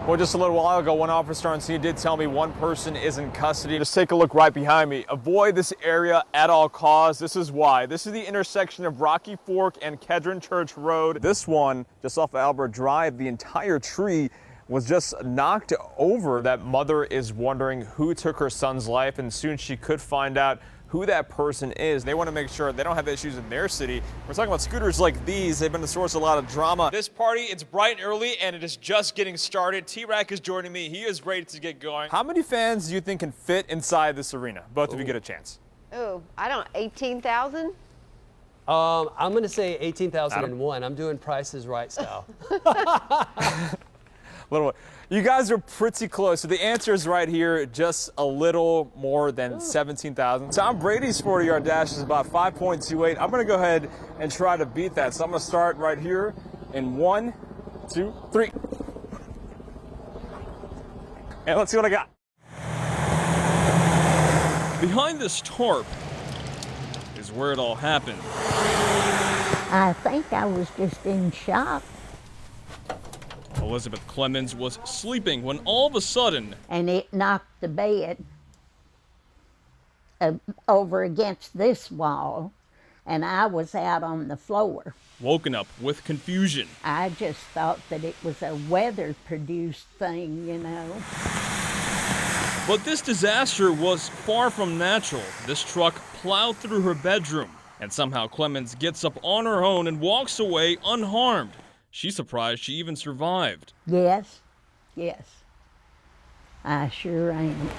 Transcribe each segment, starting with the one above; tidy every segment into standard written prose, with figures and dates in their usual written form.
Well, just a little while ago, one officer on scene did tell me one person is in custody. Just take a look right behind me. Avoid this area at all costs. This is why. This is the intersection of Rocky Fork and Kedron Church Road. This one, just off of Albert Drive, the entire tree was just knocked over. That mother is wondering who took her son's life, and soon she could find out who that person is. They want to make sure they don't have issues in their city. We're talking about scooters like these. They've been the source of a lot of drama. This party, it's bright and early, and it is just getting started. T-Rack is joining me. He is ready to get going. How many fans do you think can fit inside this arena? Both of you get a chance. Oh, 18,000? I'm going to say 18,001. I'm doing Price is Right style. You guys are pretty close. So the answer is right here, just a little more than 17,000. Tom Brady's 40-yard dash is about 5.28. I'm going to go ahead and try to beat that. So I'm going to start right here in 1, 2, 3. And let's see what I got. Behind this tarp is where it all happened. I think I was just in shock. Elizabeth Clemens was sleeping when all of a sudden, And it knocked the bed over against this wall, and I was out on the floor. woken up with confusion. I just thought that it was a weather-produced thing, you know. But this disaster was far from natural. This truck plowed through her bedroom, and somehow Clemens gets up on her own and walks away unharmed. She's surprised she even survived. Yes, I sure am.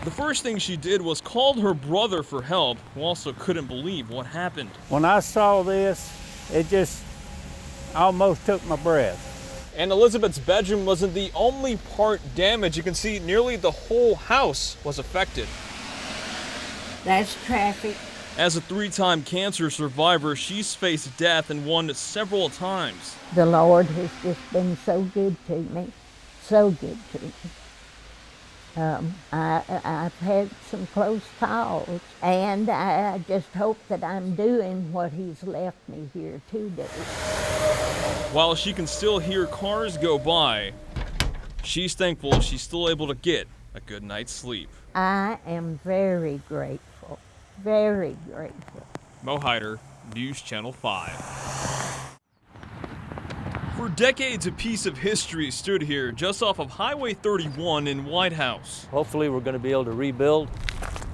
The first thing she did was called her brother for help, who also couldn't believe what happened. When I saw this, it just almost took my breath. And Elizabeth's bedroom wasn't the only part damaged. You can see nearly the whole house was affected. That's traffic. As a 3-time cancer survivor, she's faced death and won several times. The Lord has just been so good to me, so good to me. I've had some close calls, and I just hope that I'm doing what He's left me here to do. While she can still hear cars go by, she's thankful she's still able to get a good night's sleep. I am very grateful, very grateful. Mo Hyder, News Channel 5. For decades, a piece of history stood here just off of Highway 31 in White House. Hopefully we're going to be able to rebuild.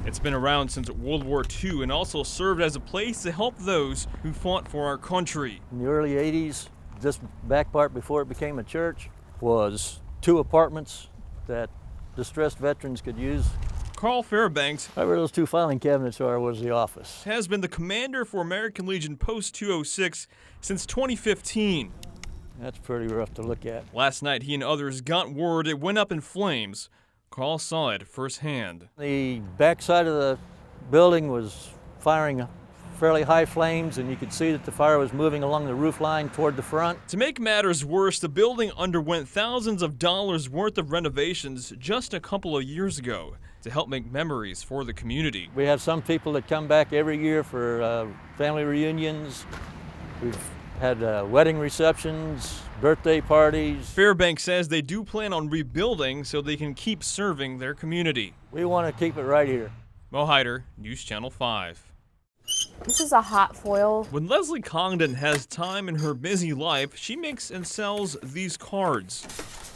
It's been around since World War II and also served as a place to help those who fought for our country. In the early 80s, this back part before it became a church was 2 apartments that distressed veterans could use. Carl Fairbanks, Right where those 2 filing cabinets are was the office. has been the commander for American Legion Post 206 since 2015. That's pretty rough to look at. Last night, he and others got word it went up in flames. Carl saw it firsthand. The back side of the building was firing fairly high flames, and you could see that the fire was moving along the roof line toward the front. To make matters worse, the building underwent thousands of dollars worth of renovations just a couple of years ago to help make memories for the community. We have some people that come back every year for family reunions. We've had wedding receptions, birthday parties. Fairbanks says they do plan on rebuilding so they can keep serving their community. We want to keep it right here. Mo Hyder, News Channel 5. This is a hot foil. When Leslie Congdon has time in her busy life, she makes and sells these cards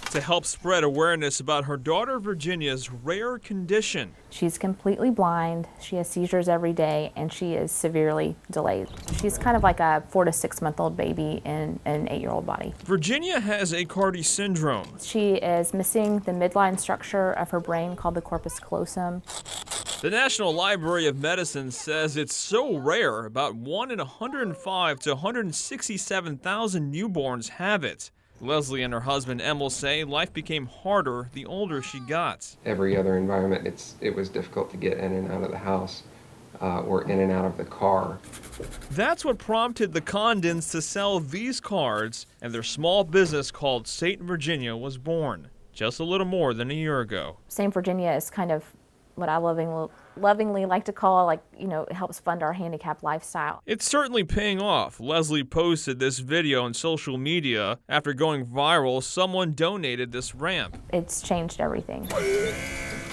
to help spread awareness about her daughter Virginia's rare condition. She's completely blind. She has seizures every day, and she is severely delayed. She's kind of like a 4 to 6 month old baby in an 8-year-old body. Virginia has Aicardi syndrome. She is missing the midline structure of her brain called the corpus callosum. The National Library of Medicine says it's so rare, about 1 in 105 to 167,000 newborns have it. Leslie and her husband Emil say life became harder the older she got. Every other environment, it was difficult to get in and out of the house or in and out of the car. That's what prompted the Condons to sell these cards, and their small business called St. Virginia was born just a little more than a year ago. St. Virginia is kind of what I lovingly lovingly like to call, like, you know, it helps fund our handicapped lifestyle. It's certainly paying off. Leslie posted this video on social media. After going viral, someone donated this ramp. It's changed everything.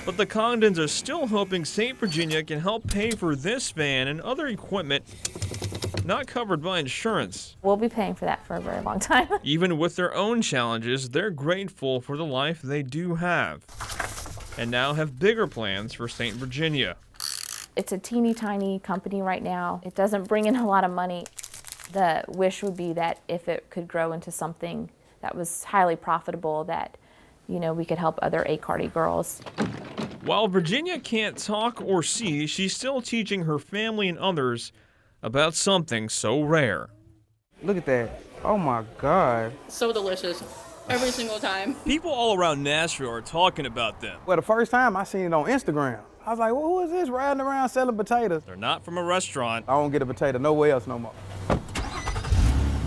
But the Congdons are still hoping St. Virginia can help pay for this van and other equipment not covered by insurance. We'll be paying for that for a very long time. Even with their own challenges, they're grateful for the life they do have, and now have bigger plans for St. Virginia. It's a teeny tiny company right now. It doesn't bring in a lot of money. The wish would be that if it could grow into something that was highly profitable, that, you know, we could help other ACARD girls. While Virginia can't talk or see, she's still teaching her family and others about something so rare. Look at that. Oh my God. So delicious. Every single time. People all around Nashville are talking about them. Well, the first time I seen it on Instagram, I was like, well, who is this riding around selling potatoes? They're not from a restaurant. I don't get a potato nowhere else no more.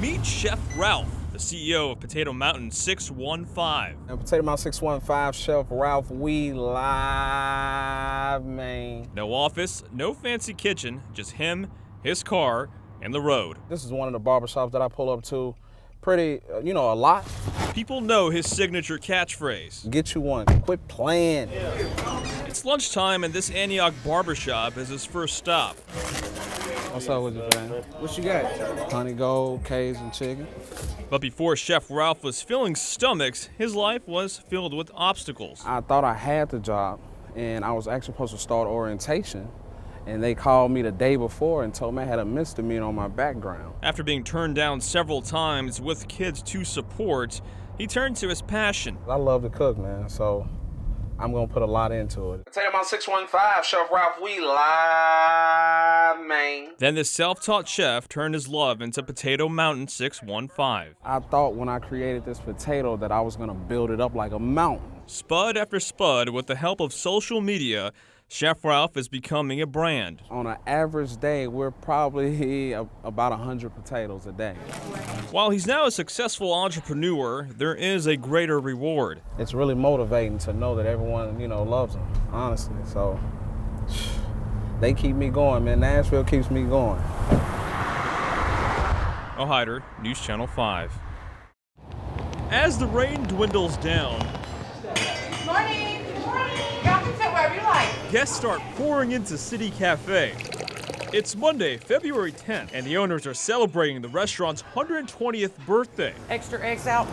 Meet Chef Ralph, the CEO of Potato Mountain 615. And Potato Mountain 615, Chef Ralph, we live, man. No office, no fancy kitchen, just him, his car, and the road. This is one of the barbershops that I pull up to pretty, a lot. People know his signature catchphrase. Get you one, quit playing. It's lunchtime and this Antioch barbershop is his first stop. What's up with you, man? What you got? Honey gold, Cajun chicken. But before Chef Ralph was filling stomachs, his life was filled with obstacles. I thought I had the job, and I was actually supposed to start orientation. And they called me the day before and told me I had a misdemeanor on my background. After being turned down several times with kids to support, he turned to his passion. I love to cook, man, so I'm gonna put a lot into it. Potato Mountain 615, Chef Ralph, we live, man. Then this self-taught chef turned his love into Potato Mountain 615. I thought when I created this potato that I was gonna build it up like a mountain. Spud after spud, with the help of social media, Chef Ralph is becoming a brand. On an average day, we're probably about 100 potatoes a day. While he's now a successful entrepreneur, there is a greater reward. It's really motivating to know that everyone, loves them, honestly. So they keep me going, man. Nashville keeps me going. Hyder, News Channel 5. As the rain dwindles down, guests start pouring into City Cafe. It's Monday, February 10th, and the owners are celebrating the restaurant's 120th birthday. Extra eggs out.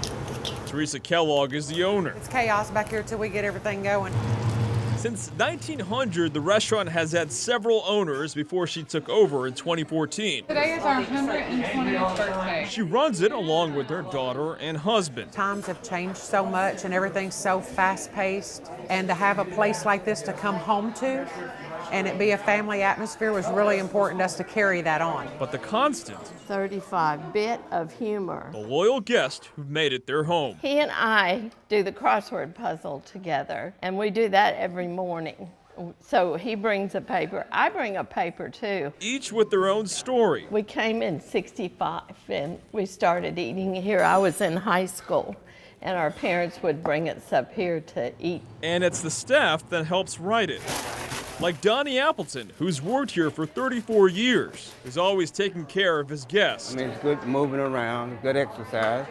Teresa Kellogg is the owner. It's chaos back here till we get everything going. Since 1900, the restaurant has had several owners before she took over in 2014. Today is our 120th birthday. She runs it along with her daughter and husband. Times have changed so much and everything's so fast-paced. And to have a place like this to come home to and it be a family atmosphere was really important to us to carry that on. But the constant, 35 bit of humor. the loyal guests who've made it their home. He and I do the crossword puzzle together, and we do that every morning. So he brings a paper, I bring a paper too. Each with their own story. We came in '65 and we started eating here. I was in high school and our parents would bring us up here to eat. And it's the staff that helps write it. Like Donnie Appleton, who's worked here for 34 years, is always taking care of his guests. I mean, it's good moving around, good exercise.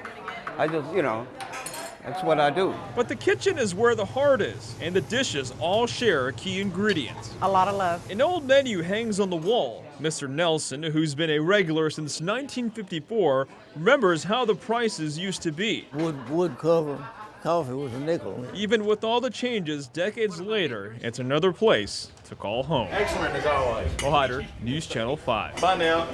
I just, that's what I do. But the kitchen is where the heart is, and the dishes all share a key ingredient. A lot of love. An old menu hangs on the wall. Mr. Nelson, who's been a regular since 1954, remembers how the prices used to be. Wood cover, coffee was a nickel. Even with all the changes decades later, it's another place to call home. Excellent as always. Hyder, News Channel 5. Bye now.